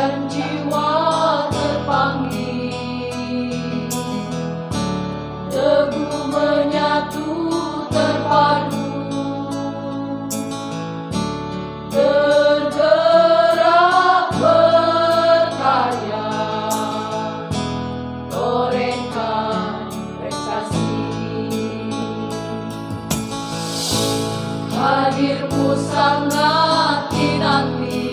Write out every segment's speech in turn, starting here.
dan jiwa terpanggil, teguh menyatu terpadu, tergerak berkarya, torehkan prestasi. Hadirmu sangat dinanti,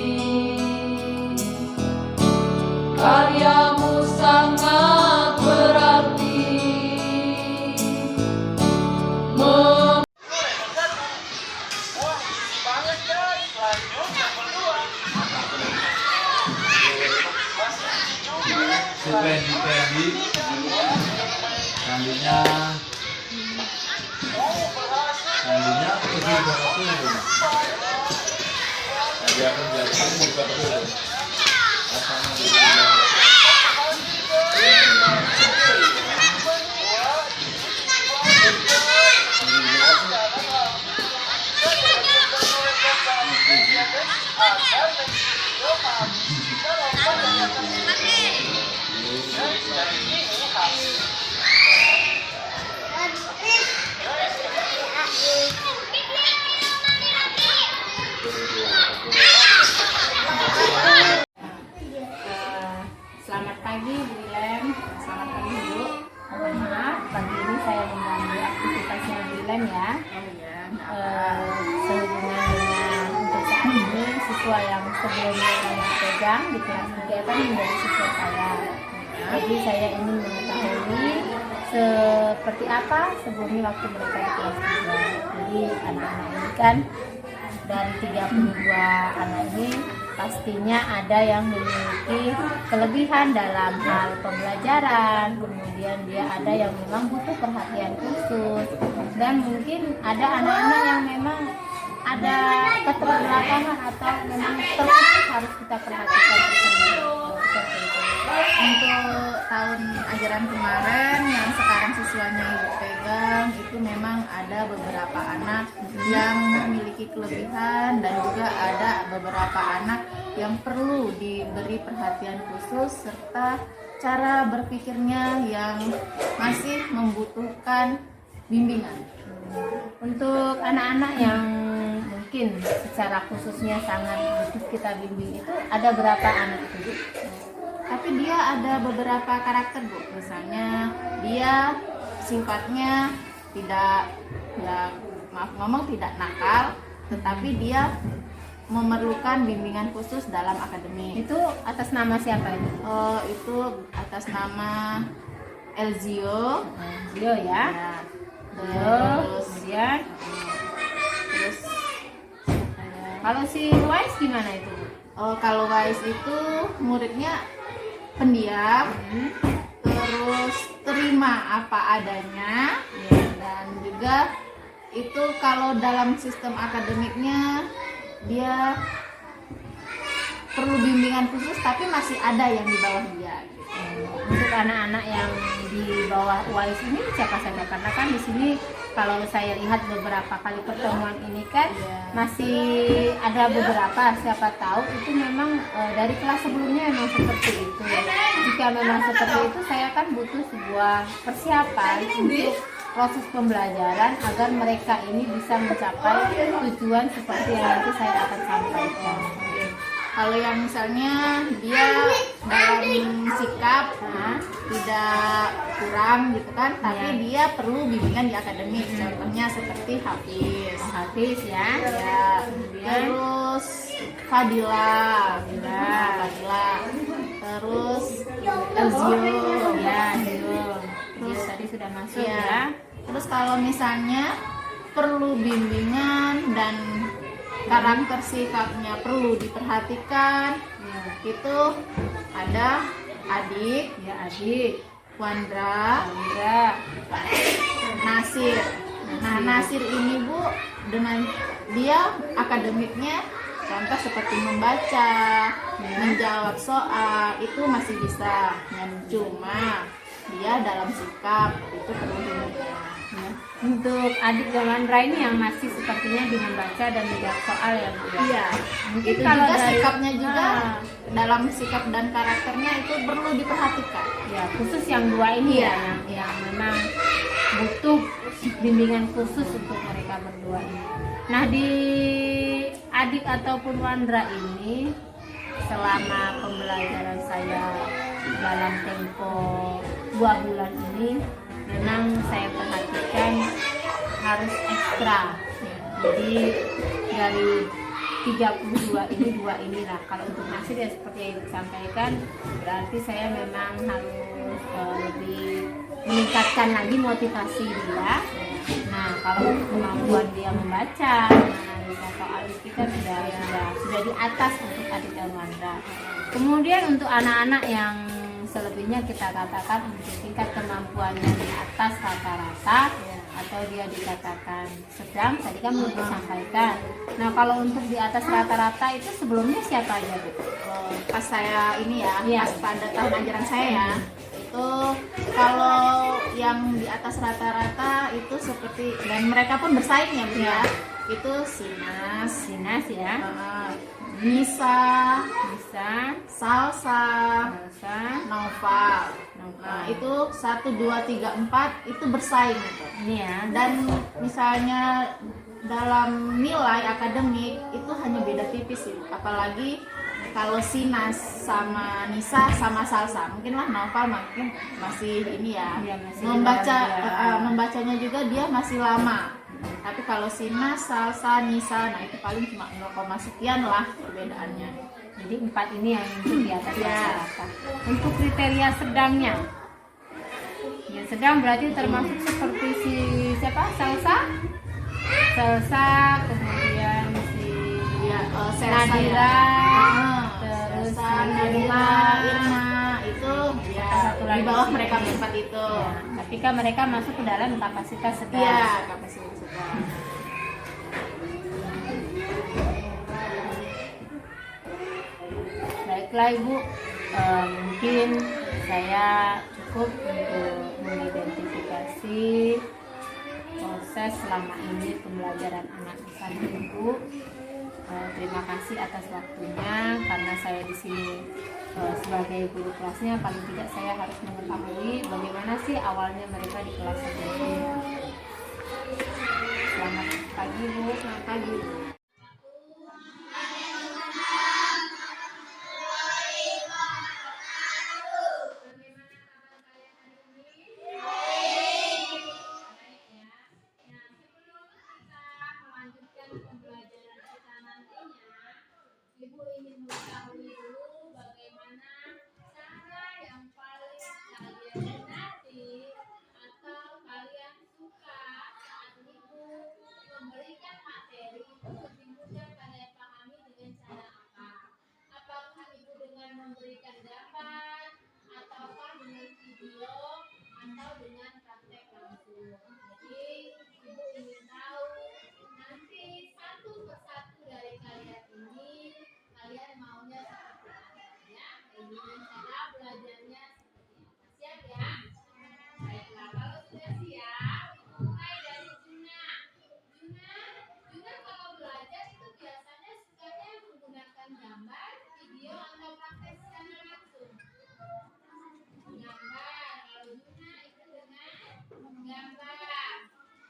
karyamu sangat berarti. Candy candinya pergi berapa? Dia akan jatuh buka terus. Selamat pagi Bu Ilem, selamat pagi Bu. Mohon maaf, pagi ini saya mengganggu aktivitasnya Bu Ilem ya. Sehubungan dengan untuk saat ini siswa yang sebelumnya dipegang di kelas 3 kan menjadi siswa saya. Jadi saya ingin mengetahui seperti apa sebelumnya waktu mereka di kelas 3. Jadi anak-anak ini kan dari 32 anak ini pastinya ada yang memiliki kelebihan dalam hal pembelajaran, kemudian dia ada yang memang butuh perhatian khusus, dan mungkin ada anak-anak yang memang ada keterbelakangan atau memang terkhusus harus kita perhatikan tersendiri. Untuk tahun ajaran kemarin yang sekarang siswanya Ibu pegang itu memang ada beberapa anak yang memiliki kelebihan dan juga ada beberapa anak yang perlu diberi perhatian khusus serta cara berpikirnya yang masih membutuhkan bimbingan. Untuk anak-anak yang mungkin secara khususnya sangat butuh kita bimbing itu ada berapa anak itu? Tapi dia ada beberapa karakter Bu, misalnya dia sifatnya tidak, ya maaf ngomong tidak nakal, tetapi dia memerlukan bimbingan khusus dalam akademik. Itu atas nama siapa itu? Itu atas nama Elzio. Elzio ya. Terus kemudian terus kalau si Wise gimana itu? kalau Wise itu muridnya pendiam, terus terima apa adanya, dan juga itu kalau dalam sistem akademiknya dia perlu bimbingan khusus tapi masih ada yang di bawah dia. Untuk anak-anak yang di bawah Wise ini siapa saja? Karena kan di sini kalau saya lihat beberapa kali pertemuan ini kan masih ada beberapa, siapa tahu itu memang dari kelas sebelumnya memang seperti itu. Jika memang seperti itu, saya kan butuh sebuah persiapan untuk proses pembelajaran agar mereka ini bisa mencapai tujuan seperti yang nanti saya akan sampaikan. Kalau yang misalnya dia dalam sikap tidak kurang gitu kan, tapi dia perlu bimbingan di akademik, contohnya seperti Hafiz ya. Terus Fadila, terus Elzio, Terus tadi sudah masuk ya. ya. Terus kalau misalnya perlu bimbingan dan karakter sikapnya perlu diperhatikan, itu ada Adik, Wandra, Nasir. Nah, Nasir ini Bu, dengan dia akademiknya contoh seperti membaca, menjawab soal itu masih bisa, cuma dia dalam sikap itu perlu bimbingan. Untuk adik Gawandra ini yang masih sepertinya di membaca dan menjawab soal ya Bu. Iya. Mungkin Itu kalau juga dari sikapnya juga Ah, dalam sikap dan karakternya itu perlu diperhatikan. ya khusus yang dua ini Iya. ya yang memang butuh bimbingan khusus untuk mereka berdua ini. Nah di adik ataupun Wandra ini selama pembelajaran saya dalam tempo 2 bulan ini memang saya perhatikan harus ekstra. Jadi dari 32 ini 2 inilah kalau untuk hasil ya seperti yang disampaikan berarti saya memang harus lebih meningkatkan lagi motivasi dia. Nah kalau untuk kemampuan dia membaca menganalisa soal kita sudah di atas untuk adik dan Wandra. Kemudian untuk anak-anak yang selebihnya kita katakan untuk tingkat kemampuannya di atas rata-rata atau dia dikatakan sedang, tadi kan belum disampaikan. Nah kalau untuk di atas rata-rata itu sebelumnya siapa aja Bu? Pas saya ini ya, Iya. pas pada tahun ajaran saya ya, itu kalau yang di atas rata-rata itu seperti, dan mereka pun bersaing ya Bu ya, itu Sinas, Sinas ya, Nisa, bisa, Salsa, Elsa, Noval. Noval. Nah itu 1, 2, 3, 4 itu bersaing gitu. Ini ya. Dan misalnya dalam nilai akademik itu hanya beda tipis sih, apalagi kalau Sinas sama Nisa sama Salsa, mungkinlah Noval mungkin masih ini ya, Iya, masih membaca dalam dia. membacanya juga dia masih lama. Tapi kalau Sinas, Salsa, Nisa, nah itu paling cuma 0, sekian lah perbedaannya. Jadi 4 ini yang untuk di atas Ya. rata-rata. Untuk kriteria sedangnya, ya sedang berarti termasuk seperti si siapa? Salsa, kemudian si Ya, Nadira, terus terus Nadira, Irma itu ya Satu lagi di bawah si- mereka berempat itu. Ya, tapi kan mereka masuk ke dalam kapasitas sedang. Iya, kapasitas sedang. Baiklah Ibu, mungkin saya cukup untuk mengidentifikasi proses selama ini pembelajaran anak di sana Ibu. Terima kasih atas waktunya karena saya di sini sebagai guru kelasnya, paling tidak saya harus mengetahui bagaimana sih awalnya mereka di kelas ini. Selamat pagi Bu. Selamat pagi. Ibu ingin mengetahui dulu bagaimana cara yang paling kalian minati atau kalian suka saat ibu memberikan materi itu lebih mudah kalian pahami dengan cara apa? Apakah ibu dengan memberikan gambar, ataukah dengan video, atau dengan praktek langsung? Jadi ibu ingin tahu nanti satu persatu dari kalian ini kalian maunya seperti apa ya? Dengan cara belajarnya seperti apa? Siap ya? Baiklah, kalau sudah siap, mulai dari Juna. Juna kalau belajar itu biasanya sukanya menggunakan gambar, video, atau praktek secara langsung. Gambar, kalau Juna itu dengan gambar.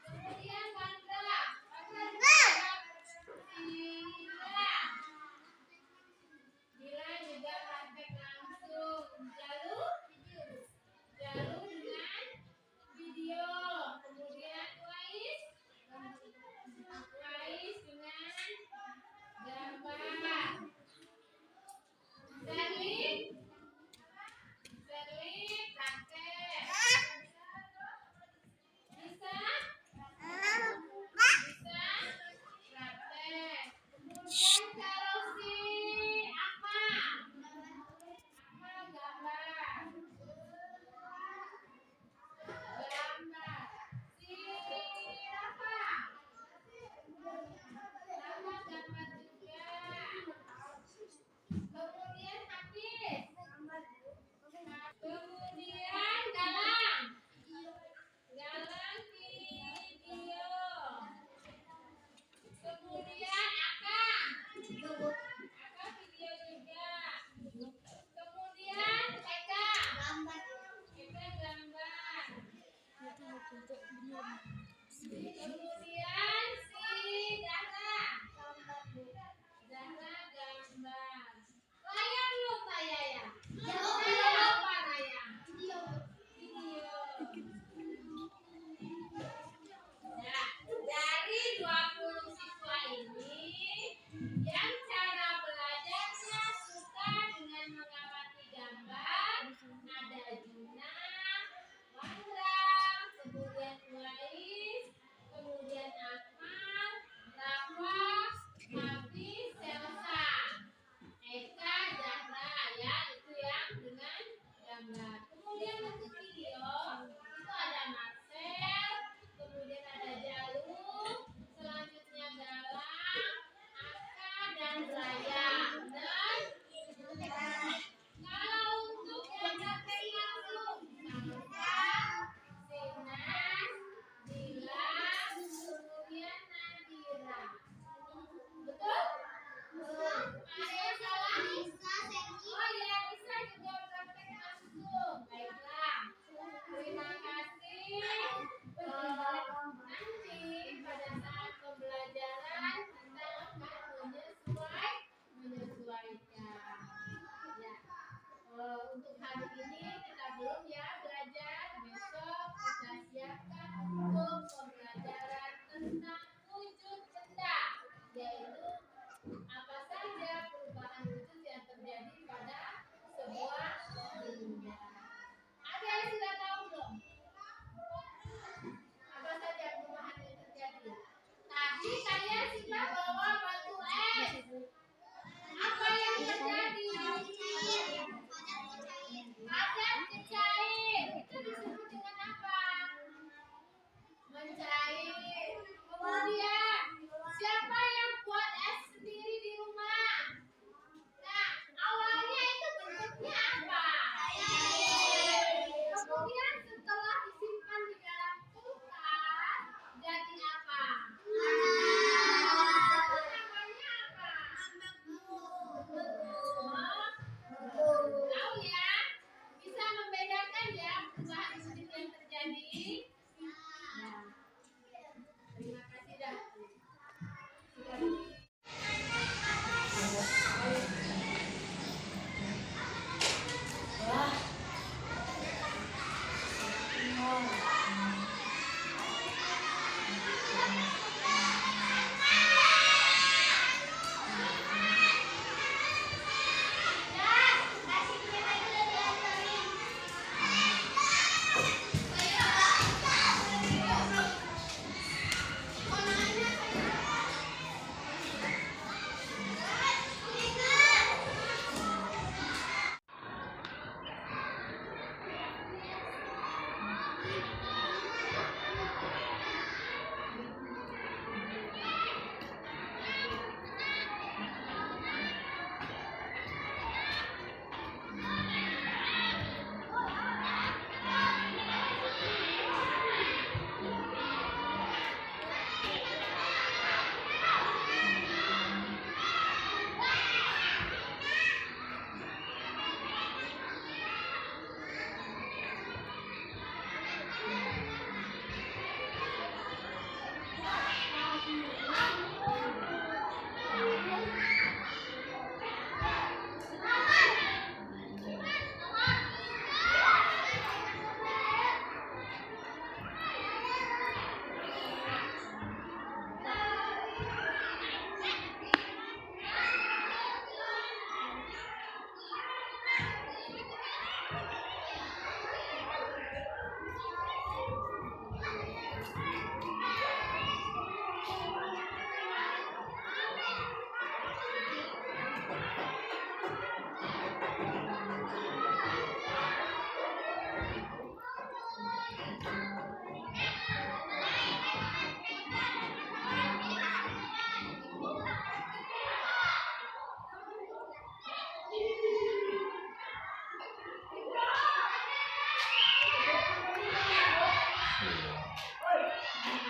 Kemudian Wandra juga Dila juga praktek langsung. Lalu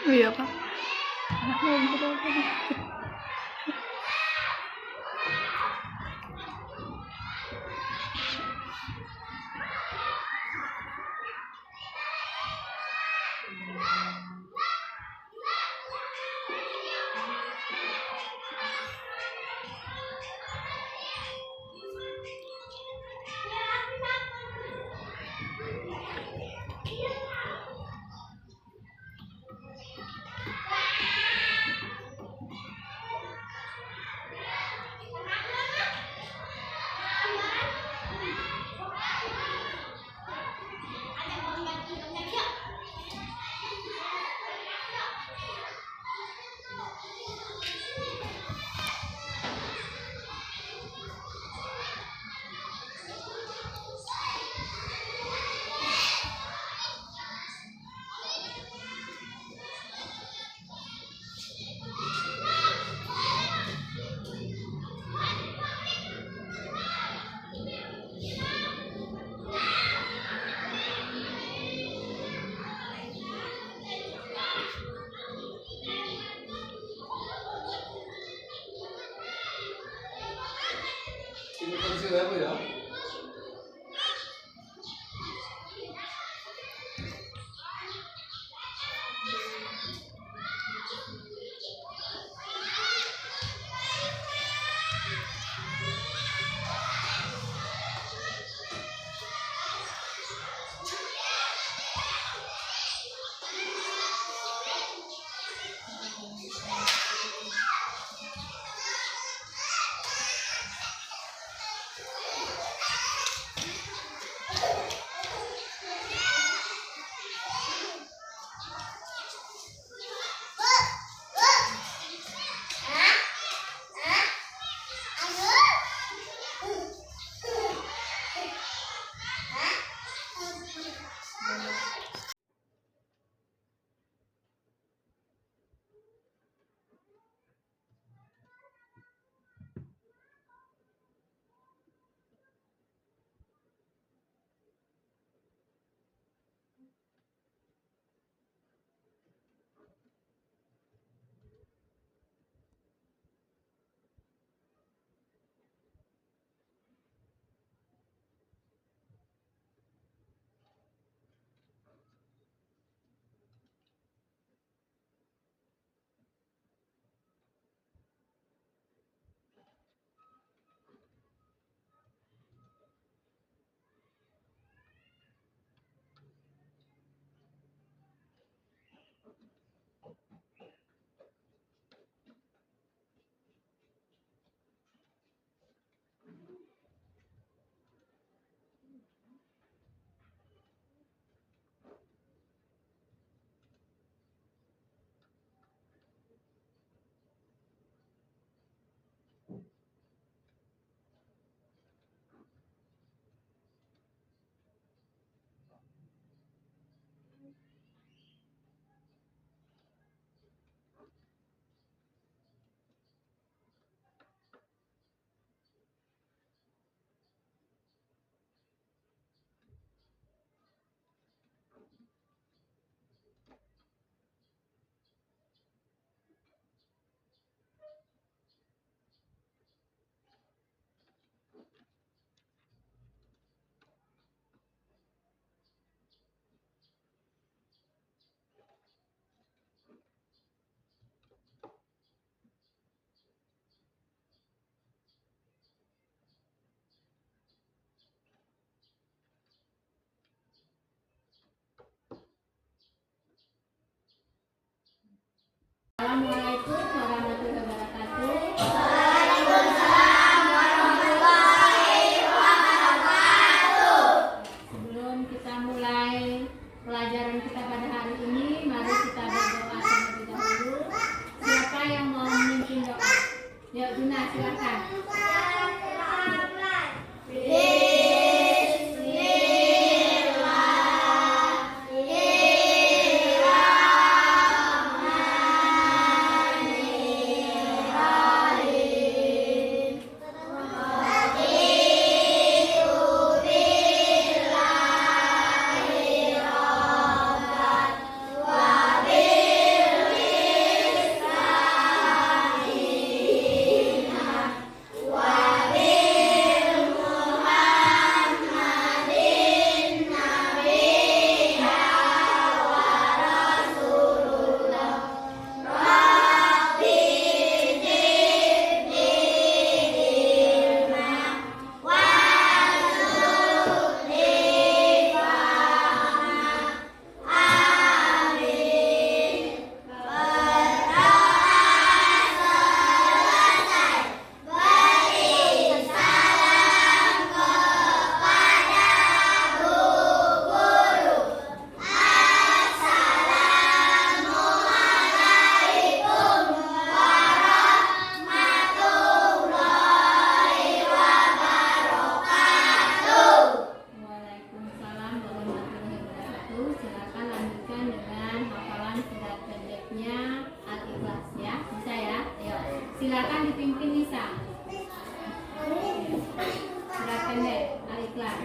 Iya Pak. Ini kondisi apa ya? ikhlas.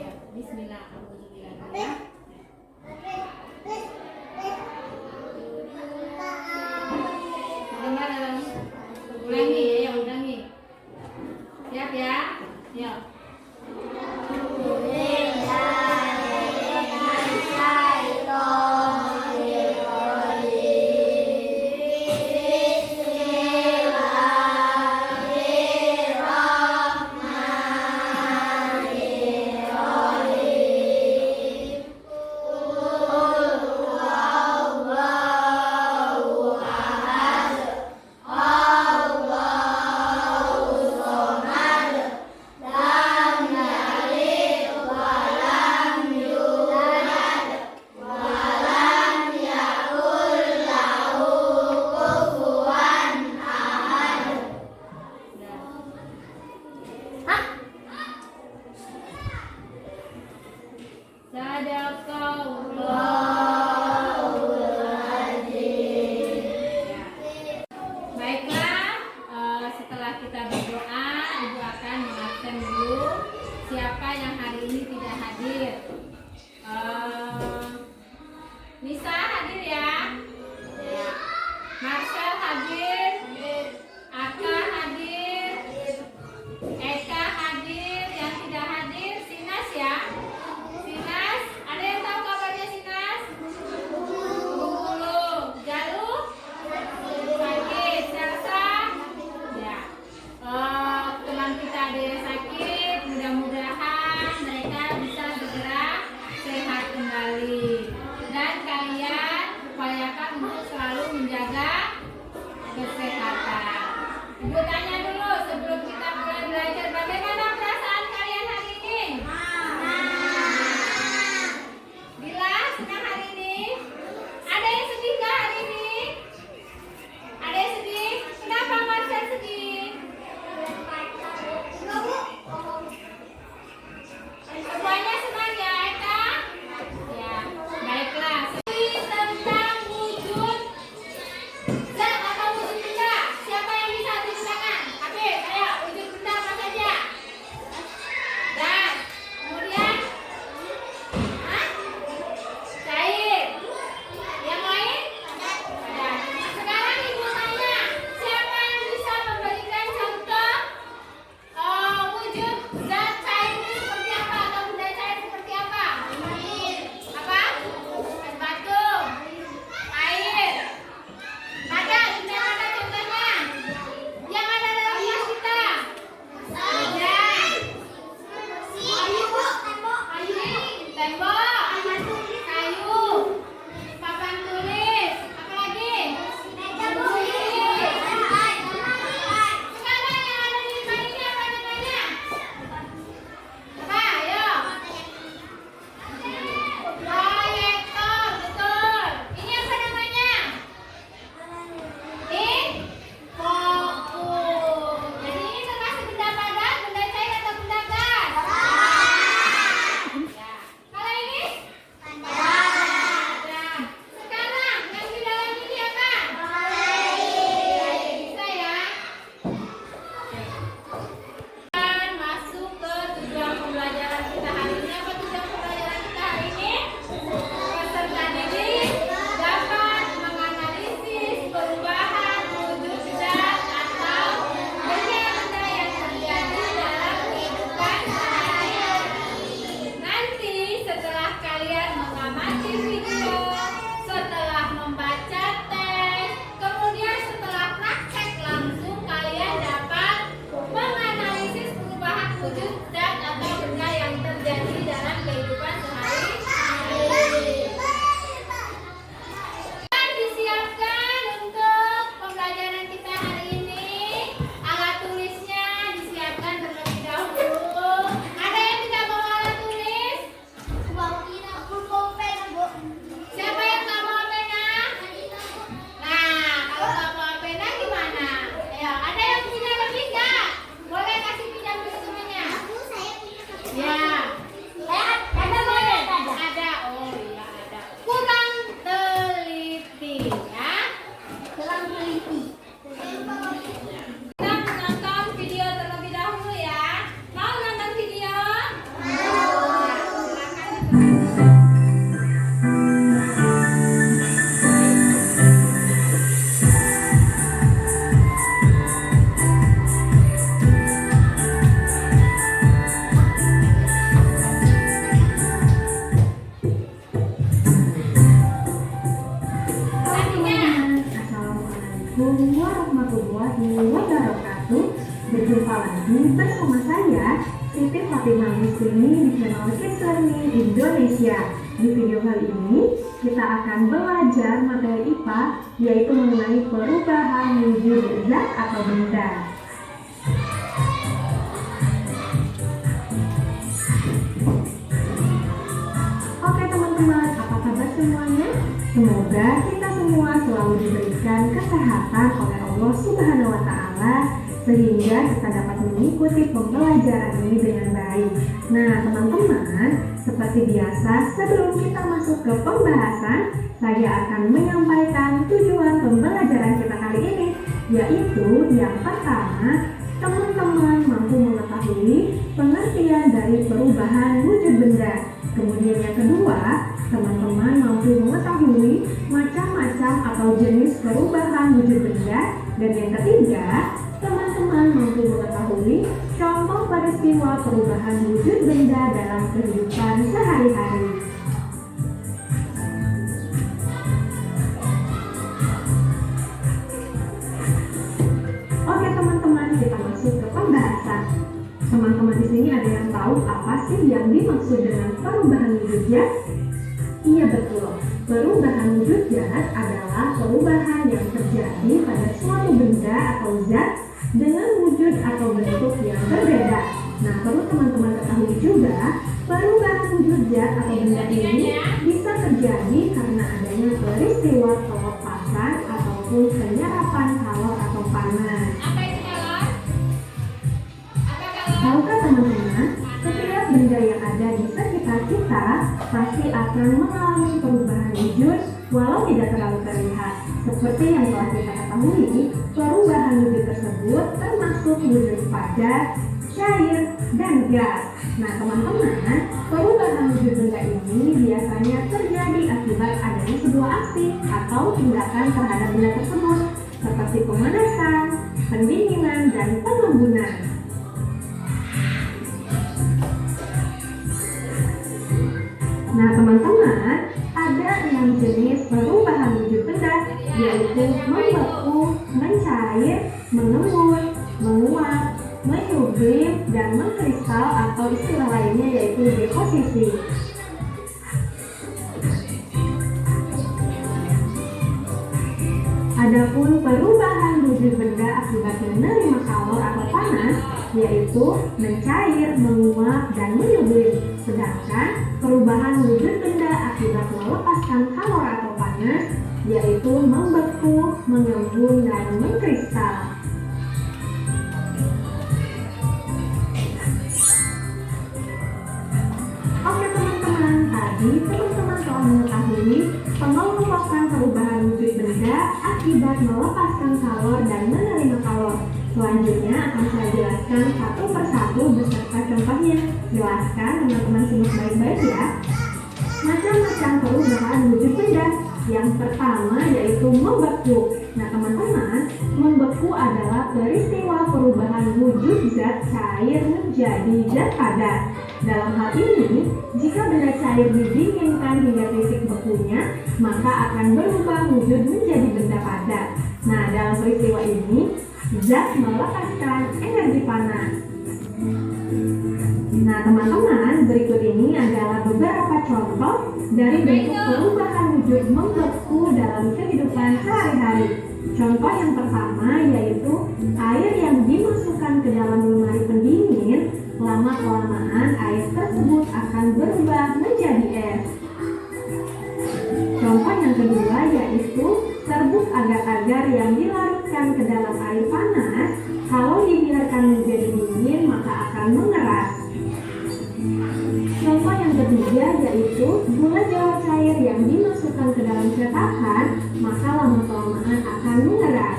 Ya, bismillah. Alhamdulillah ya. Bagaimana? Ulangi, ayo ulangi. Siap ya? Yuk. Baiklah, setelah kita berdoa, Ibu akan mengabsen dulu siapa yang hari ini tidak hadir. Nisa hadir ya? Ya. Marcel hadir, Aka hadir, Eka hadir, yang tidak hadir Sinas ya? Sinas, ada yang tahu kabarnya Sinas? Bengkulu, Jalu? Sakit, Selsa? Ya. Teman kita ada yang sakit, mudah-mudahan mereka bisa segera Jumpa lagi bersama saya, Siti Fatimah Muslimin di channel Kids Learning Indonesia. Di video kali ini, kita akan belajar materi IPA, yaitu mengenai perubahan wujud zat atau benda. Oke teman-teman, apa kabar semuanya? Semoga kita semua selalu diberikan kesehatan oleh Allah Subhanahu wa Ta'ala, sehingga kita dapat mengikuti pembelajaran ini dengan baik. Nah teman-teman, seperti biasa sebelum kita masuk ke pembahasan, saya akan menyampaikan tujuan pembelajaran kita kali ini, yaitu yang pertama, teman-teman mampu mengetahui pengertian dari perubahan wujud benda. Kemudian yang kedua, teman-teman mampu mengetahui macam-macam atau jenis perubahan wujud benda. Dan yang ketiga, teman-teman mampu mengetahui contoh peristiwa perubahan wujud benda dalam kehidupan sehari-hari. Oke teman-teman, kita masuk ke pembahasan. Teman-teman di sini ada yang tahu apa sih yang dimaksud dengan perubahan wujud zat? Iya betul, perubahan wujud zat adalah perubahan yang terjadi pada suatu benda atau zat dengan wujud atau bentuk yang berbeda. Nah, perlu teman-teman ketahui juga, perubahan wujud zat atau benda ini bisa terjadi karena adanya peristiwa pelepasan ataupun penyerapan kalor atau panas. Tahukah teman-teman, setiap benda yang ada di sekitar kita pasti akan mengalami perubahan wujud walau tidak terlalu terlihat. Seperti yang telah kita ketahui, perubahan wujud tersebut termasuk wujud padat, cair, dan gas. Nah teman-teman, perubahan wujud benda ini biasanya terjadi akibat adanya sebuah aksi atau tindakan terhadap benda tersebut, seperti pemanasan, pendinginan, dan pengembunan. Nah teman-teman, ada 6 jenis perubahan wujud benda, yaitu membeku, mencair, mengembun, menguap, menghubung, dan mengkristal atau istilah lainnya yaitu deposisi. Adapun perubahan wujud benda akibat menerima kalor atau panas, yaitu mencair, menguap, dan menyublim. Sedangkan perubahan wujud benda akibat melepaskan kalor atau panas, yaitu membeku, mengembun, dan mengkristal. Oke teman-teman, tadi teman-teman telah mengetahui pengelompokan perubahan wujud benda akibat melepaskan kalor dan menerima kalor. Selanjutnya akan saya jelaskan satu persatu beserta contohnya. Jelaskan teman-teman simak baik-baik ya. Macam-macam perubahan wujud benda. Yang pertama yaitu membeku. Nah teman-teman, membeku adalah peristiwa perubahan wujud zat cair menjadi zat padat. Dalam hal ini, jika benda cair didinginkan hingga titik bekunya, maka akan berubah wujud menjadi benda padat. Nah dalam peristiwa ini, zat melepaskan energi panas. Nah teman-teman, berikut ini adalah beberapa contoh dari bentuk perubahan wujud membeku dalam kehidupan sehari-hari. Contoh yang pertama yaitu air yang dimasukkan ke dalam lemari pendingin, lama-kelamaan air tersebut akan berubah menjadi es. Contoh yang kedua yaitu serbuk agar-agar yang dilarutkan ke dalam air panas, kalau dibiarkan menjadi dingin maka akan mengeras. Contoh yang ketiga yaitu gula jawa cair yang dimasukkan ke dalam cetakan, maka lama-kelamaan akan mengeras.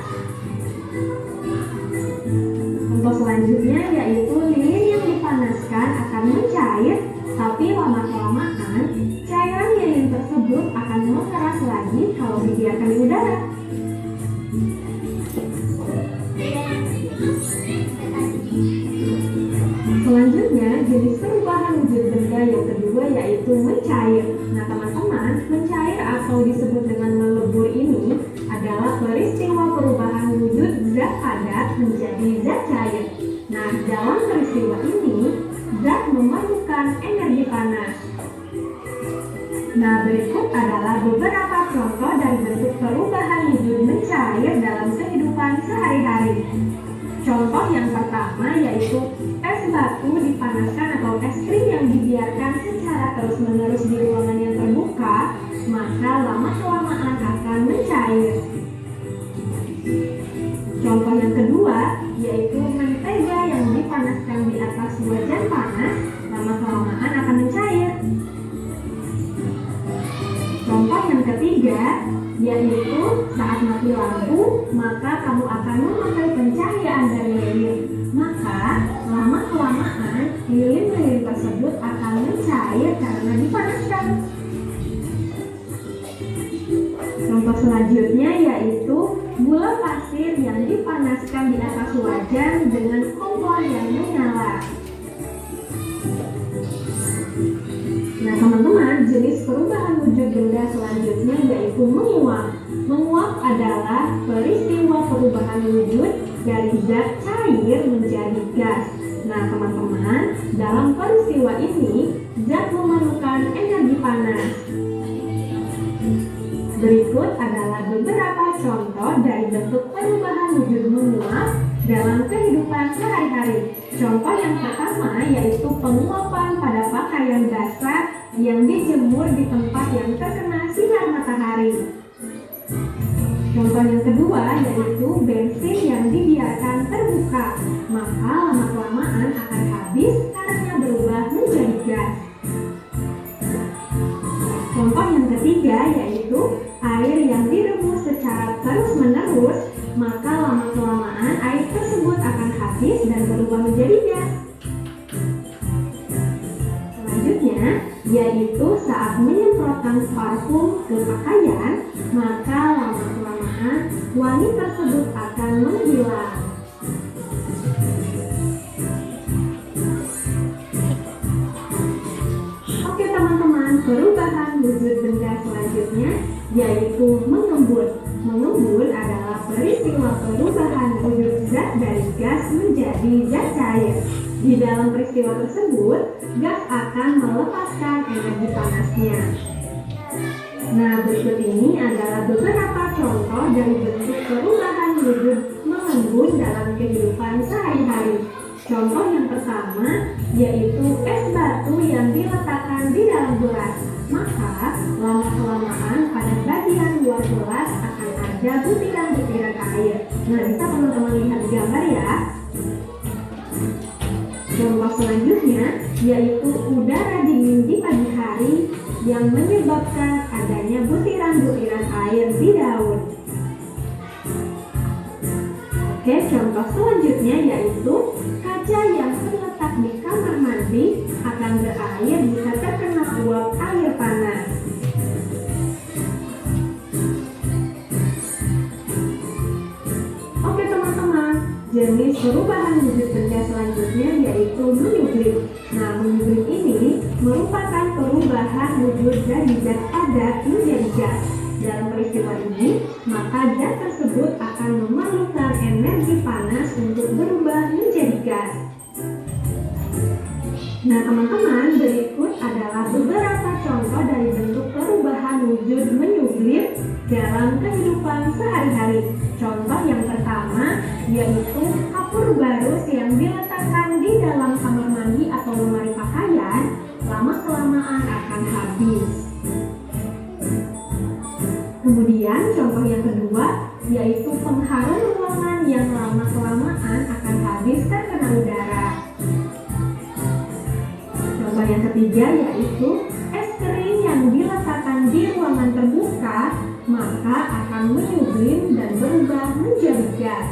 Contoh selanjutnya yaitu lilin yang dipanaskan akan mencair, tapi lama-kelamaan cairan lilin tersebut akan mengeras lagi kalau dibiarkan di udara. Selanjutnya, jenis perubahan wujud benda yang kedua yaitu mencair. Nah teman-teman, mencair atau disebut dengan melebur ini adalah peristiwa perubahan wujud zat padat menjadi zat cair. dalam peristiwa ini, zat memerlukan energi panas. Nah, berikut adalah beberapa contoh dari bentuk perubahan wujud mencair dalam kehidupan sehari-hari. Contoh yang pertama yaitu es batu dipanaskan atau es krim yang dibiarkan secara terus-menerus di ruangan yang terbuka, maka lama-kelamaan akan mencair. Contoh yang kedua yaitu mentega yang dipanaskan di atas wajan panas, lama-kelamaan akan mencair. Contoh yang ketiga yaitu saat mati lampu, maka kamu akan memakai pencahayaan dari lilin. Maka lama-kelamaan lilin-lilin tersebut akan mencair karena dipanaskan. Contoh selanjutnya yaitu gula pasir yang dipanaskan di atas wajan dengan kompor yang menyala. Nah teman-teman, jenis perubahan wujud benda selanjutnya yaitu menguap. Menguap adalah peristiwa perubahan wujud dari zat cair menjadi gas. Nah teman-teman, dalam peristiwa ini zat memerlukan energi panas. Berikut adalah beberapa contoh dari bentuk perubahan wujud menguap dalam kehidupan sehari-hari. Contoh yang pertama yaitu penguapan pada pakaian basah yang dijemur di tempat yang terkena sinar matahari. Contoh yang kedua yaitu bensin yang dibiarkan terbuka, maka lama-kelamaan akan habis karena berubah menjadi gas. Contoh yang ketiga yaitu air yang direbus secara terus-menerus, maka lama-kelamaan air tersebut akan habis dan berubah menjadi gas. Selanjutnya yaitu saat menyemprotkan parfum ke pakaian, maka lama-kelamaan wangi tersebut akan menghilang. Oke teman-teman, perubahan wujud benda selanjutnya yaitu mengembun. Mengembun adalah peristiwa perubahan wujud zat dari gas menjadi zat cair. Di dalam peristiwa tersebut, gas akan melepaskan energi panasnya. Nah, berikut ini adalah beberapa contoh dari bentuk perubahan wujud mengembun dalam kehidupan sehari-hari. Contoh yang pertama yaitu es batu yang diletakkan di dalam gelas. Maka lama-kelamaan pada bagian luar gelas akan ada butiran-butiran air. Nah, bisa teman-teman lihat di gambar ya. Contoh selanjutnya yaitu udara dingin di pagi hari yang menyebabkan adanya butiran-butiran air di daun. Oke, contoh selanjutnya yaitu kaca yang terletak di kamar mandi akan berair jika terkena uap air panas. Oke teman-teman, jenis perubahan wujud benda selanjutnya yaitu menyublim. Nah, menyublim ini merupakan perubahan wujud dari zat padat menjadi gas. Dalam peristiwa ini, maka zat tersebut akan memerlukan energi panas untuk berubah menjadi gas. Nah teman-teman, berikut adalah beberapa contoh dari bentuk perubahan wujud menyublim dalam kehidupan sehari-hari. Contoh yang pertama yaitu kapur barus yang diletakkan di dalam kamar mandi atau lemari pakaian, lama-kelamaan akan habis. Kemudian contoh yang kedua yaitu pengharum ruangan yang lama-kelamaan akan habis terkena udara. Contoh yang ketiga yaitu es krim yang diletakkan di ruangan terbuka, maka akan menyublim dan berubah menjadi gas.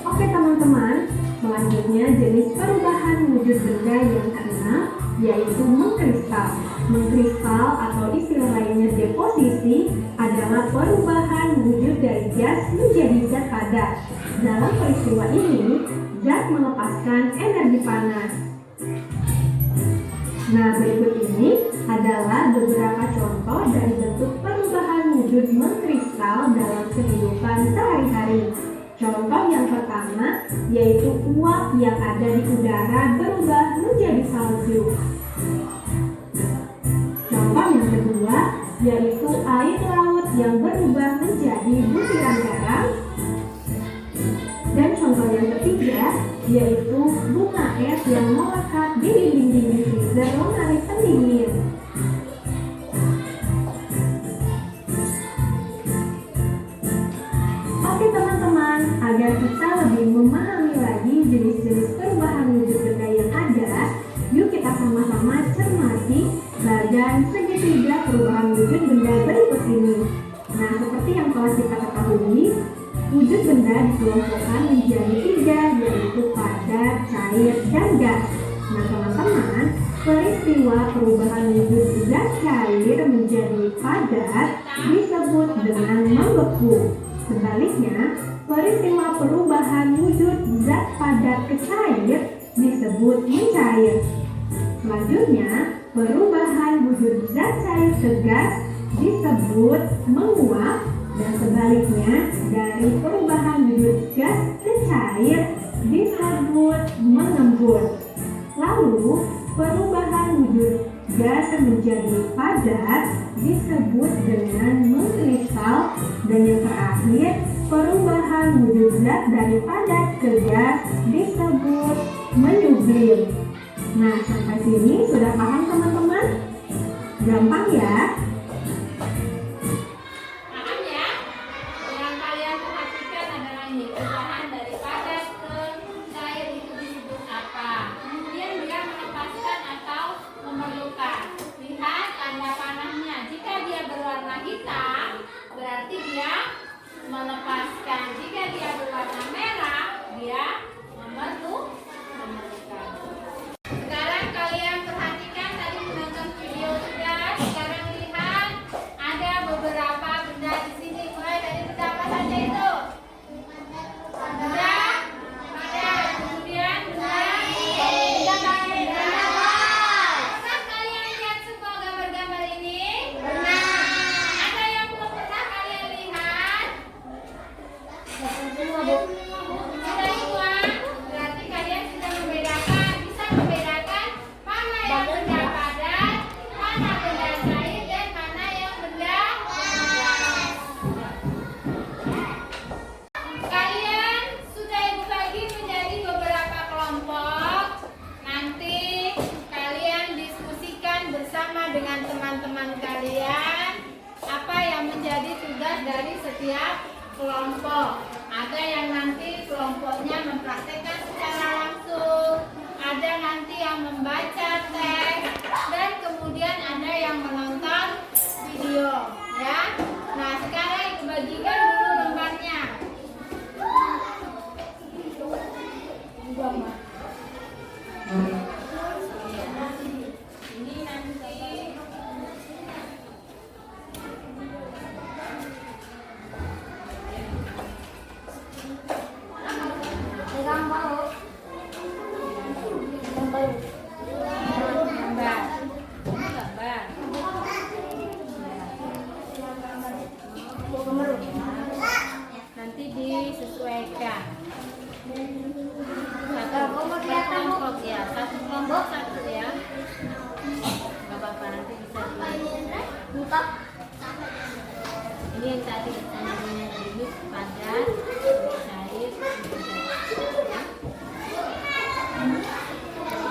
Oke teman-teman, selanjutnya jenis perubahan wujud benda yang keenam yaitu mengkristal. Mengkristal atau istilah lainnya deposisi adalah perubahan wujud dari gas menjadi zat padat. Dalam peristiwa ini, zat melepaskan energi panas. Nah, berikut ini adalah beberapa contoh dari bentuk perubahan wujud mengkristal dalam kehidupan sehari-hari. Contoh yang pertama yaitu uap yang ada di udara berubah menjadi salju. Contoh yang kedua yaitu air laut yang berubah menjadi butiran garam. Dan contoh yang ketiga yaitu bunga es yang melekat di dinding-dinding freezer lemari pendingin. Oke teman-teman, agar kita lebih memahami lagi jenis-jenis perubahan wujud benda yang ada, yuk kita sama-sama cermati bagian segitiga perubahan wujud benda berikut ini. Nah, seperti yang telah kita ketahui, wujud benda dikelompokkan menjadi 3, yaitu padat, cair, dan gas. Nah, teman-teman, peristiwa perubahan wujud zat cair menjadi padat disebut dengan membeku. Sebaliknya, peristiwa perubahan wujud zat padat ke cair disebut mencair. Selanjutnya, perubahan wujud zat cair ke gas disebut menguap, dan sebaliknya dari perubahan wujud gas ke cair disebut mengembun. Lalu, perubahan wujud gas menjadi padat disebut dengan mengkristal, dan yang terakhir perubahan wujud zat dari padat ke gas disebut menyublim. Nah, sampai sini sudah paham teman-teman? Gampang ya? Paham ya? Yang kalian perhatikan adalah ini, perubahan dari padat ke cair itu disebut apa? Kemudian dia melepaskan atau memerlukan. Lihat tanda panahnya. Jika dia berwarna hitam, berarti dia melepaskan. Jika dia berwarna merah, dia memerlukan. Sekarang kalian perhatikan, tadi menonton video sudah. Sekarang lihat ada beberapa benda di sini. Mulai dari benda apa saja itu? Benda padat, kemudian benda cair. Pernah kalian lihat semua gambar-gambar ini? Pernah. Ada yang belum pernah kalian lihat? Sudah semua? Berarti kalian sudah membedakan, bisa membedakan mana yang benda padat, mana benda cair, dan mana yang benda gas. Kalian sudah ibu bagi menjadi beberapa kelompok. Nanti kalian diskusikan bersama dengan teman-teman kalian apa yang menjadi tugas dari setiap kelompok. Ada yang nanti kelompoknya mempraktekkan secara langsung, ada nanti yang membaca teks, dan kemudian ada yang menonton video, ya. Nah, sekarang ibu bagikan dulu lembarnya. Ini nanti nanti disesuaikan. Satu kelompok satu ya. Gak apa-apa, nanti bisa dibuka. Ini yang tadi namanya limit padat, cair,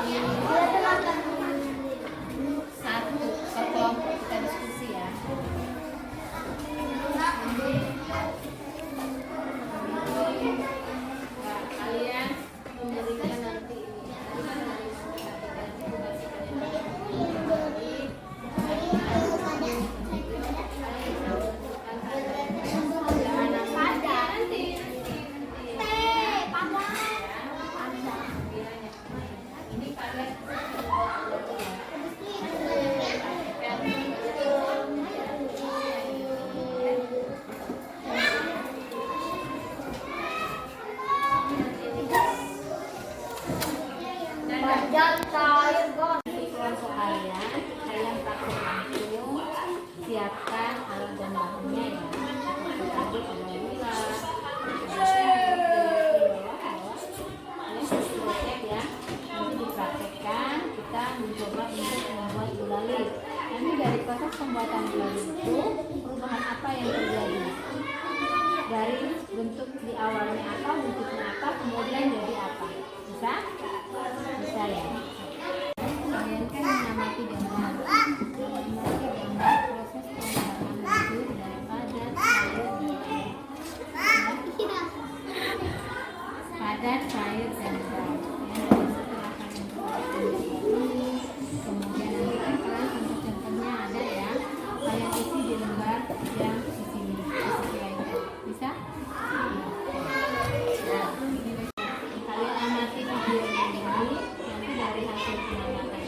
ya. Satu kelompok kita diskusi ya. Kalian memberikan nanti kelompok kalian praktek langsung, siapkan alat dan bahannya ya. Tadi ada gula, ada padat, cair, dan gas. Ya, setelah kalian perhatikan ini, kemudian nanti kan kalian contoh-contohnya ada ya. Kalian isi di lembar yang di sini, di sisi lainnya. Bisa? Nah, kalian amati video ini. Nanti dari hasil pengamatan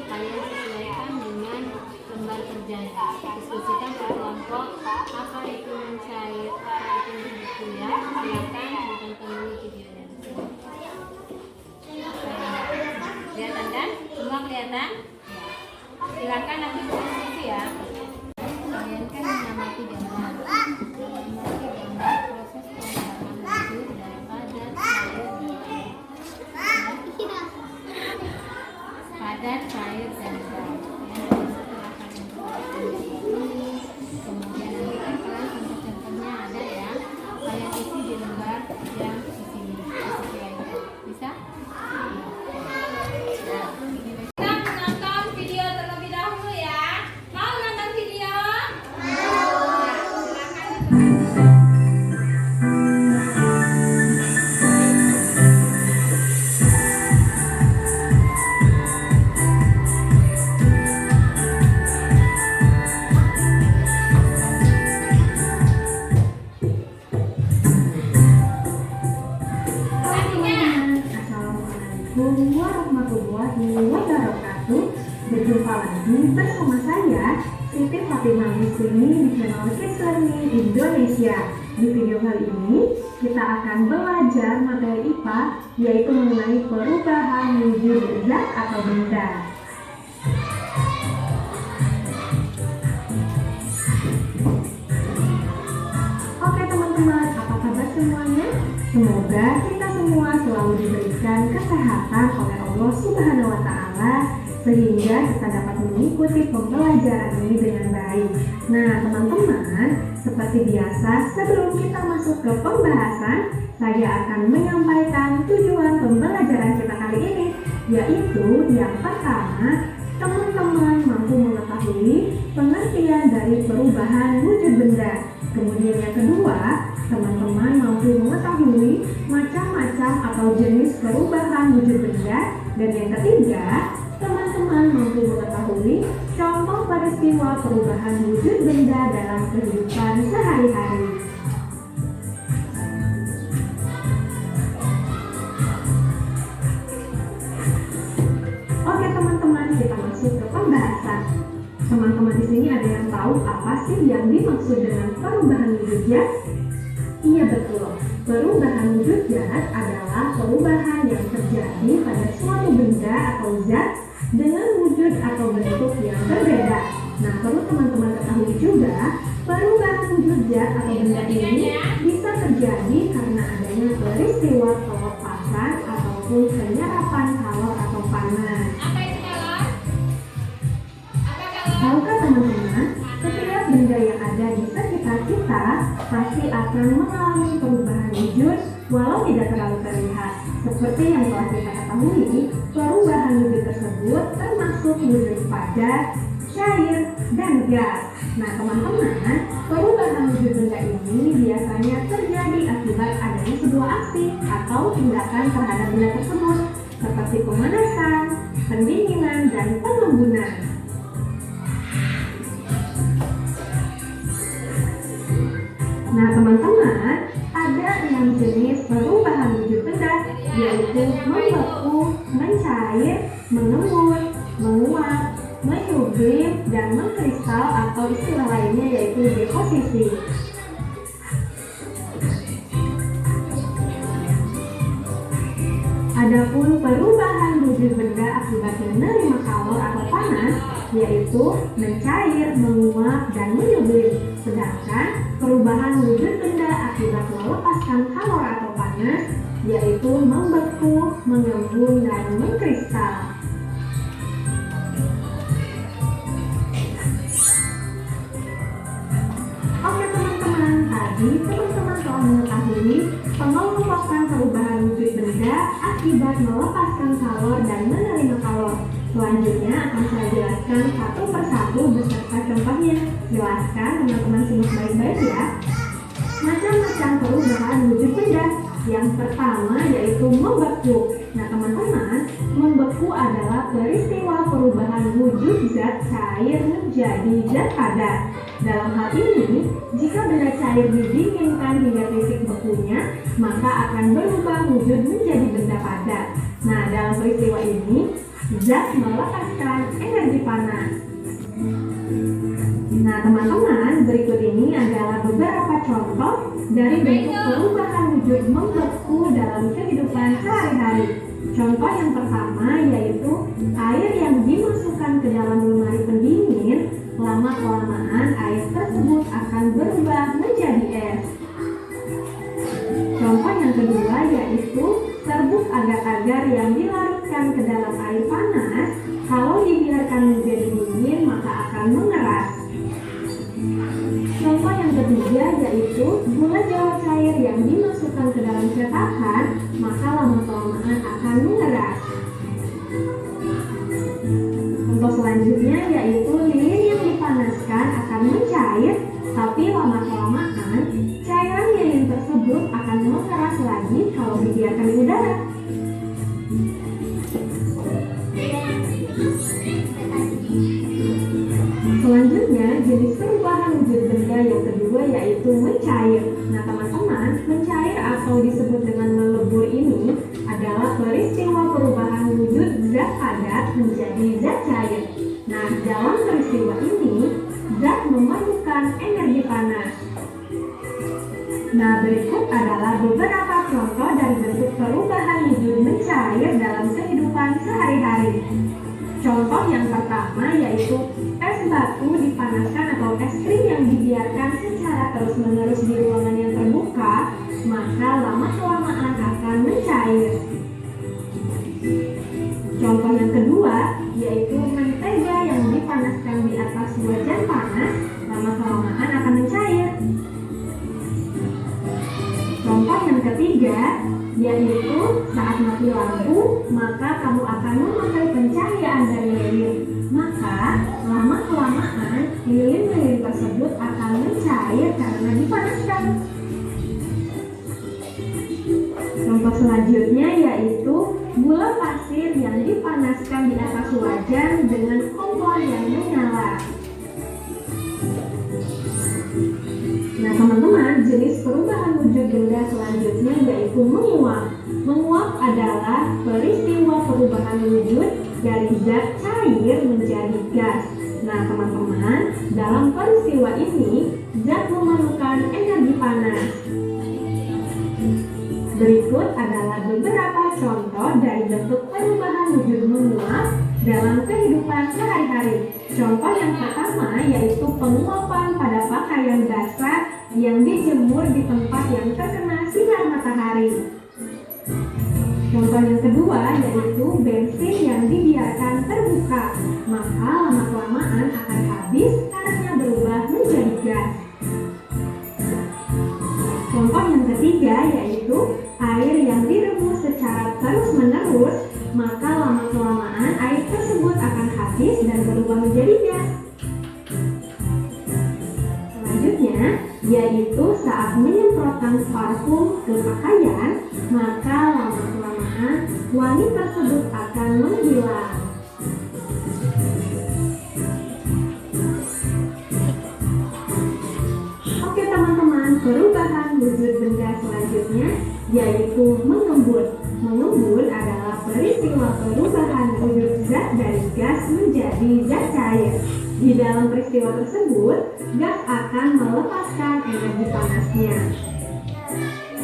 kalian sesuaikan dengan lembar kerjanya. Diskusikan per kelompok apa itu mencair, apa itu begitu ya. Silakan ditonton dulu videonya. Kelihatan kan? Semua kelihatan? Silakan nanti berdiskusi ya. Kalian kan mengamati gambar. Mengamati gambar proses pengembangan wujud dari padat, cair, padat, cair, dan gas. Ya, setelah kalian perhatikan ini, kemudian nanti kan kalian contoh-contohnya ada ya. Kalian isi di lembar yang di sini, di sisi lainnya. Bisa? Nah, kita menonton video terlebih dahulu ya. Mau nonton video? Assalamualaikum warahmatullahi wabarakatuh. Berjumpa lagi bersama saya Siti Fatimah Muslimin di channel Kids Learning Indonesia. Di video kali ini kita akan belajar materi IPA, yaitu mengenai perubahan wujud zat atau benda. Oke teman-teman, apa kabar semuanya? Semoga kita semua selalu diberikan kesehatan oleh Allah Subhanahu wa Ta'ala, sehingga kita dapat mengikuti pembelajaran ini dengan baik. Nah teman-teman, seperti biasa sebelum kita masuk ke pembahasan, saya akan menyampaikan tujuan pembelajaran kita kali ini, yaitu yang pertama, teman-teman mampu mengetahui pengertian dari perubahan wujud benda. Kemudian yang kedua, teman-teman mampu mengetahui macam-macam atau jenis perubahan wujud benda. Dan yang ketiga, teman-teman mampu mengetahui contoh peristiwa perubahan wujud benda dalam kehidupan sehari-hari. Oke teman-teman, kita masuk ke pembahasan. Teman-teman di sini ada yang tahu apa sih yang dimaksud dengan perubahan wujud zat? Iya betul, perubahan wujud zat adalah perubahan yang terjadi pada suatu benda atau zat dengan wujud atau bentuk yang berbeda. Nah, perlu teman-teman ketahui juga, perubahan wujud zat atau benda ini bisa terjadi karena adanya peristiwa pelepasan ataupun penyerapan kalor atau panas. Apa itu kalor? Tahukah teman-teman, setiap benda yang ada di sekitar kita pasti akan mengalami perubahan wujud walau tidak terlalu terlihat. Seperti yang telah kita ketahui, perubahan wujud tersebut termasuk wujud padat, cair, dan gas. Nah teman-teman, perubahan wujud benda ini biasanya terjadi akibat adanya sebuah aksi atau tindakan terhadap benda tersebut, seperti pemanasan, pendinginan, dan pengembunan. Nah teman-teman, ada 6 jenis perubahan wujud benda, yaitu membeku, mencair, mengembun, menguap, menyublim, dan mengkristal atau istilah lainnya yaitu deposisi. Adapun perubahan wujud benda akibat menerima kalor atau panas, yaitu mencair, menguap, dan menyublim. Sedangkan perubahan wujud benda akibat melepaskan kalor atau panas, yaitu membeku, mengembun, dan mengkristal. Oke teman-teman, tadi teman-teman telah mengetahui pengelompokan perubahan wujud benda akibat melepaskan kalor dan menerima kalor. Selanjutnya akan saya jelaskan satu persatu beserta contohnya. Jelaskan teman-teman simak baik-baik ya. Macam-macam perubahan wujud benda. Yang pertama yaitu membeku. Nah teman-teman, membeku adalah peristiwa perubahan wujud zat cair menjadi zat padat. Dalam hal ini, jika benda cair didinginkan hingga titik bekunya, maka akan berubah wujud menjadi benda padat. Nah, dalam peristiwa ini, zat melepaskan energi panas. Nah, teman-teman, berikut ini adalah beberapa contoh dari bentuk perubahan wujud membeku dalam kehidupan sehari-hari. Contoh yang pertama yaitu air yang dimasukkan ke dalam lemari pendingin, lama-kelamaan air tersebut akan berubah menjadi es. Contoh yang kedua yaitu serbuk agar-agar yang dilarutkan ke dalam air panas, kalau dibiarkan menjadi dingin maka akan mengeras. Contoh yang ketiga yaitu gula jawa cair yang dimasukkan ke dalam cetakan, maka lama-kelamaan akan mengeras. Contoh selanjutnya yaitu lilin yang dipanaskan akan mencair, tapi lama-kelamaan cairan lilin tersebut akan mengeras lagi kalau dibiarkan di udara. Selanjutnya, jenis perubahan wujud benda yang kedua yaitu mencair. Nah teman-teman, mencair atau disebut dengan melebur ini adalah peristiwa perubahan wujud zat padat menjadi zat cair. Nah dalam peristiwa ini, zat memerlukan energi panas. Nah berikut adalah beberapa contoh dari bentuk perubahan wujud mencair dalam kehidupan sehari-hari. Contoh yang pertama yaitu es batu dipanaskan atau es krim yang dibiarkan secara terus-menerus di ruangan yang terbuka, maka lama-kelamaan akan mencair. Contoh yang kedua yaitu mentega yang dipanaskan di atas wajan panas, lama-kelamaan akan mencair. Contoh yang ketiga yaitu saat mati lampu, maka kamu akan memakai pencahayaan dari lilin. Maka lama-kelamaan lilin-lilin tersebut akan mencair karena dipanaskan. Contoh selanjutnya yaitu gula pasir yang dipanaskan di atas wajan dengan kompor yang menyala. Nah teman-teman, jenis perubahan wujud benda selanjutnya yaitu menguap. Menguap adalah peristiwa perubahan wujud dari zat cair menjadi gas. Nah teman-teman, dalam peristiwa ini zat memerlukan energi panas. Berikut adalah beberapa contoh dari bentuk perubahan wujud menguap dalam kehidupan sehari-hari. Contoh yang pertama yaitu penguapan pada pakaian basah yang dijemur di tempat yang terkena sinar matahari. Contoh yang kedua yaitu bensin yang dibiarkan terbuka, maka lama-kelamaan akan habis karena berubah menjadi gas. Contoh yang ketiga yaitu air yang direbus secara terus-menerus, maka lama-kelamaan air tersebut akan habis dan berubah menjadi gas. Selanjutnya yaitu saat menyemprotkan parfum ke pakaian, maka lama-kelamaan wangi tersebut akan menghilang. Oke teman-teman, perubahan wujud benda selanjutnya yaitu mengembun. Mengembun adalah peristiwa perubahan wujud zat dari gas menjadi zat cair. Di dalam peristiwa tersebut, gas akan melepaskan energi panasnya.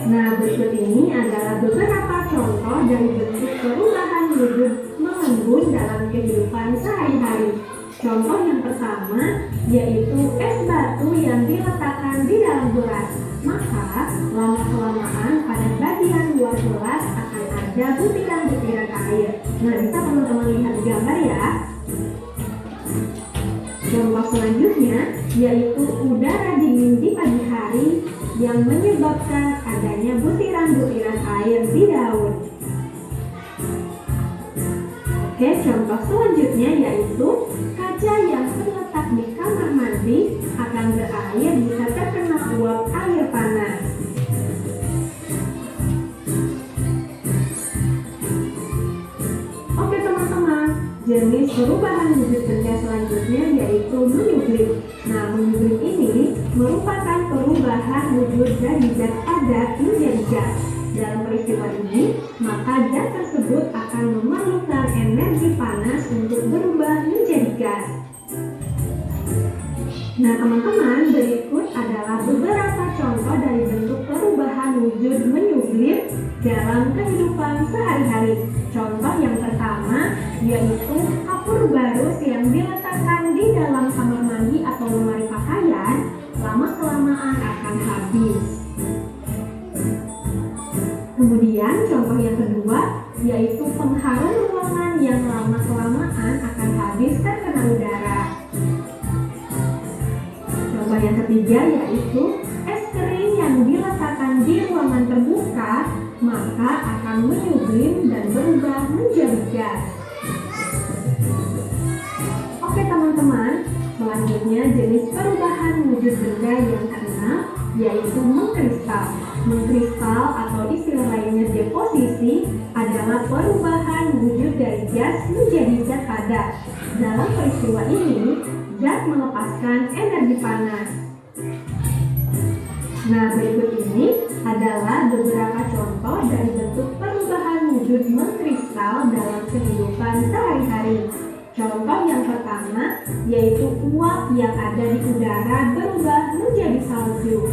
Nah, berikut ini adalah beberapa contoh dari bentuk perubahan wujud mengembun dalam kehidupan sehari-hari. Contoh yang pertama yaitu es batu yang diletakkan di dalam gelas. Maka lama-kelamaan pada bagian luar gelas akan ada butiran-butiran air. Nah, bisa teman-teman lihat di gambar ya. Contoh selanjutnya yaitu udara dingin di pagi hari yang menyebabkan adanya butiran-butiran air di daun. Oke, contoh selanjutnya yaitu kaca yang terletak di kamar mandi akan berair jika terkena uap air panas. Jenis perubahan wujud benda selanjutnya yaitu menyublim. Nah, menyublim ini merupakan perubahan wujud dari zat padat menjadi gas. Dalam peristiwa ini, maka zat tersebut akan memerlukan energi panas untuk berubah menjadi gas. Nah, teman-teman, berikut adalah beberapa contoh dari bentuk perubahan wujud menyublim dalam kehidupan sehari-hari. Contoh yang pertama yaitu kapur barus yang diletakkan di dalam kamar mandi atau lemari pakaian, lama-kelamaan akan habis. Kemudian contoh yang kedua yaitu pengharum ruangan yang lama-kelamaan akan habis terkena udara. Contoh yang ketiga yaitu es krim yang diletakkan di ruangan terbuka maka akan menyublim dan berubah menjadi gas. Oke teman-teman, selanjutnya jenis perubahan wujud benda yang keenam yaitu mengkristal. Mengkristal atau istilah lainnya deposisi adalah perubahan wujud dari gas menjadi zat padat. Dalam peristiwa ini, zat melepaskan energi panas. Nah, berikut ini adalah beberapa contoh dari bentuk perubahan wujud mengkristal dalam kehidupan sehari-hari. Contoh yang pertama yaitu uap yang ada di udara berubah menjadi salju.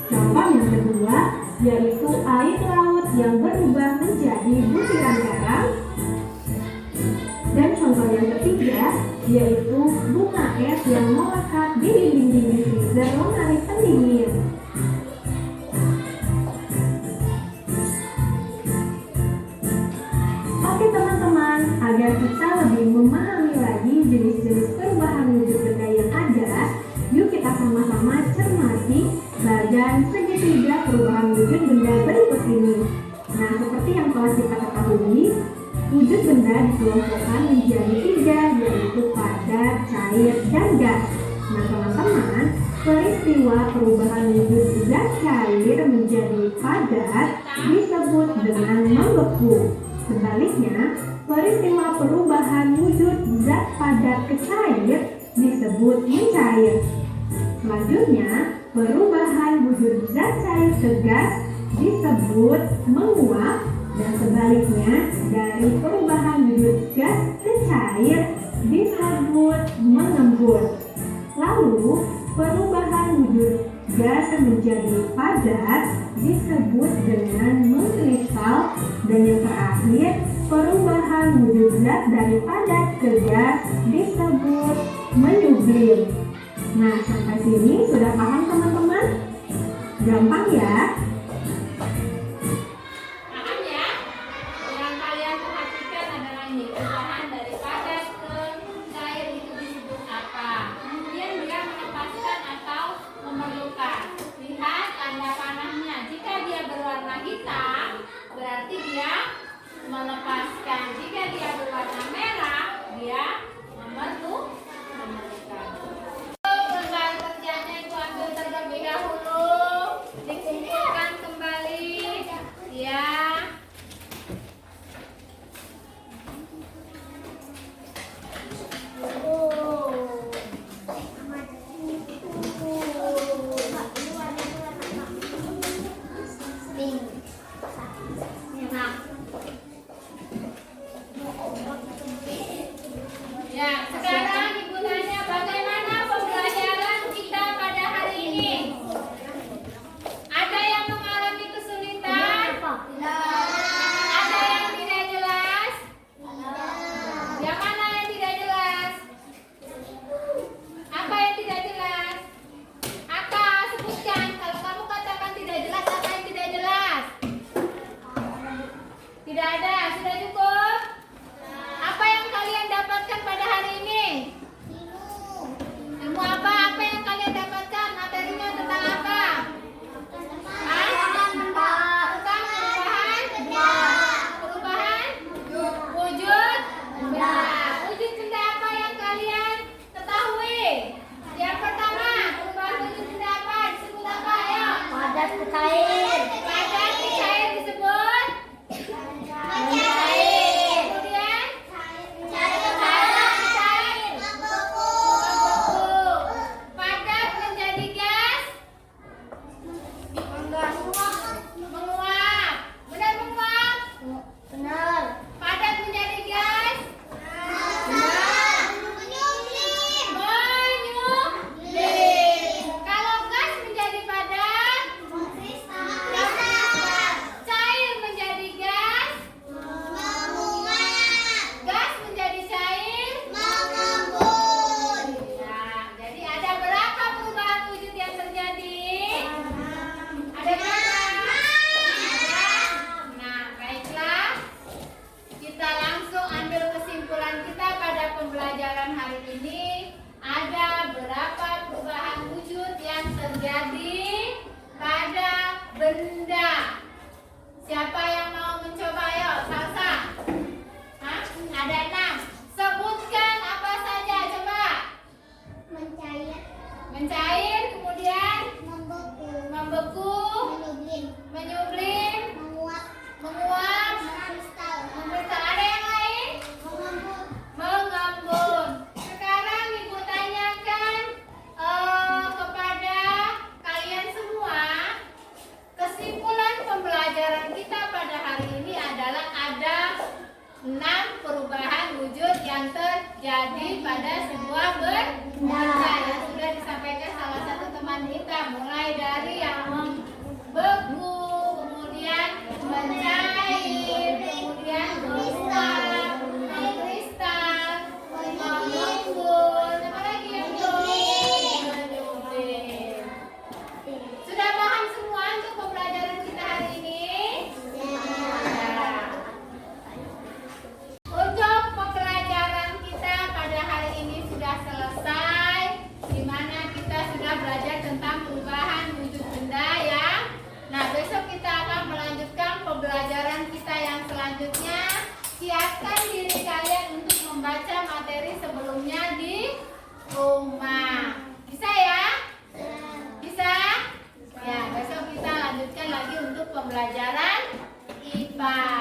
Contoh yang kedua yaitu air laut yang berubah menjadi butiran garam. Dan contoh yang ketiga yaitu bunga es yang melekat di dinding-dinding freezer lemari pendingin. Oke teman-teman, agar kita lebih memahami lagi jenis-jenis perubahan wujud benda yang ada, yuk kita sama-sama cermati bagan segitiga perubahan wujud benda berikut ini. Nah, seperti yang telah kita ketahui, wujud benda dikelompokkan menjadi tiga, yaitu padat, cair, dan gas. Nah teman-teman, peristiwa perubahan wujud zat cair menjadi padat disebut dengan membeku. Sebaliknya, peristiwa perubahan wujud zat padat ke cair disebut mencair. Selanjutnya, perubahan wujud zat cair ke gas disebut menguap. Dan sebaliknya, dari perubahan wujud gas ke cair disebut mengembun. Lalu, perubahan wujud gas menjadi padat disebut dengan mengkristal. Dan yang terakhir, perubahan wujud zat dari padat ke gas disebut menyublim. Nah, sampai sini sudah paham teman-teman? Gampang ya? Berarti dia melepaskan. Jika dia berwarna merah, dia memerlukan. Penggal kerjanya itu ambil terlebih dahulu, dikumpulkan kembali, ya. Ya, sekarang Ibu tanya bagaimana pembelajaran kita pada hari ini? Ada yang mengalami kesulitan? Ada yang tidak jelas? Yang mana yang tidak jelas? Apa yang tidak jelas? Aka, sebutkan. Kalau kamu katakan tidak jelas, apa yang tidak jelas? 6 perubahan wujud yang terjadi pada sebuah benda yang sudah disampaikan salah satu teman kita, mulai dari yang membeku, kemudian mencair, kemudian meluap, mengkristal, mengumpul, apa lagi yang menyudut. Sudah paham semua untuk pembelajaran kita hari ini? Untuk pembelajaran kita pada hari ini sudah selesai, di mana kita sudah belajar tentang perubahan wujud benda ya. Nah, besok kita akan melanjutkan pembelajaran kita yang selanjutnya. Siapkan diri kalian untuk membaca materi sebelumnya di rumah. Bisa ya? Bisa? Ya, besok kita lanjutkan lagi untuk pembelajaran IPA.